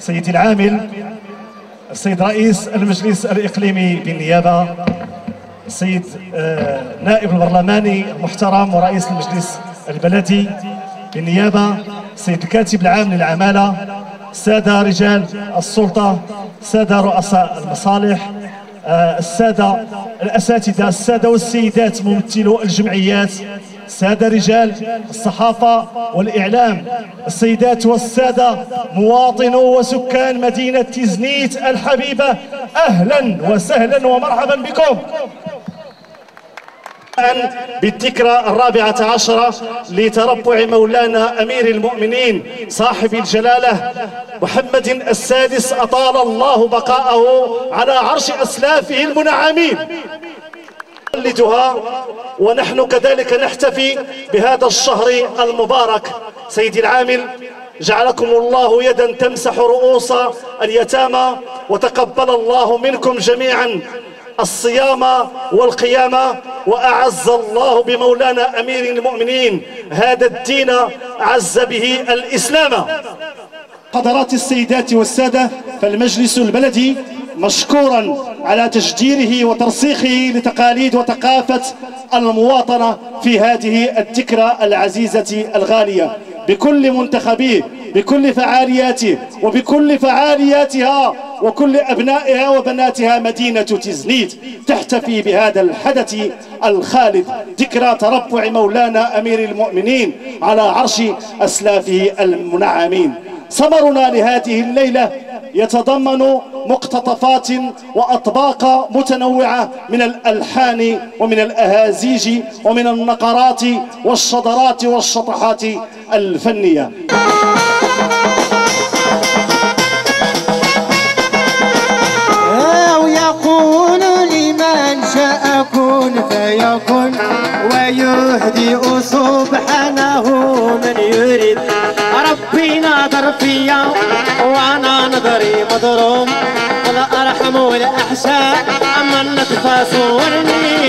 سيدي العامل، السيد رئيس المجلس الإقليمي بالنيابة، السيد نائب البرلماني المحترم ورئيس المجلس البلدي بالنيابة، السيد الكاتب العام للعمالة، السادة رجال السلطة، السادة رؤساء المصالح، السادة الأساتذة، السادة والسيدات ممثلو الجمعيات، السادة رجال الصحافة والإعلام، السيدات والسادة مواطنو وسكان مدينة تيزنيت الحبيبة، أهلا وسهلا ومرحبا بكم. الآن بالذكرى 14 لتربع مولانا أمير المؤمنين صاحب الجلالة محمد السادس أطال الله بقاءه على عرش أسلافه المنعمين ونحن كذلك نحتفي بهذا الشهر المبارك. سيدي العامل، جعلكم الله يدا تمسح رؤوس اليتامى، وتقبل الله منكم جميعا الصيام والقيام، وأعز الله بمولانا أمير المؤمنين هذا الدين، عز به الإسلام. حضرات السيدات والسادة، فالمجلس البلدي مشكورا على تشجيره وترسيخه لتقاليد وثقافة المواطنة في هذه الذكرى العزيزة الغالية بكل منتخبيه، بكل فعالياته وبكل فعالياتها وكل أبنائها وبناتها. مدينة تيزنيت تحتفي بهذا الحدث الخالد، ذكرى تربع مولانا أمير المؤمنين على عرش أسلافه المنعمين. سمرنا لهذه الليلة يتضمن مقتطفات وأطباق متنوعة من الألحان ومن الأهازيج ومن النقرات والشذرات والشطحات الفنية. ويقول لمن شاء كن فيكن، ويهدئ سبحانه من يريد. ربي نظر فيا وانا نظري مضروم، ولا ارحم ولا احشى اما النطفه صورني.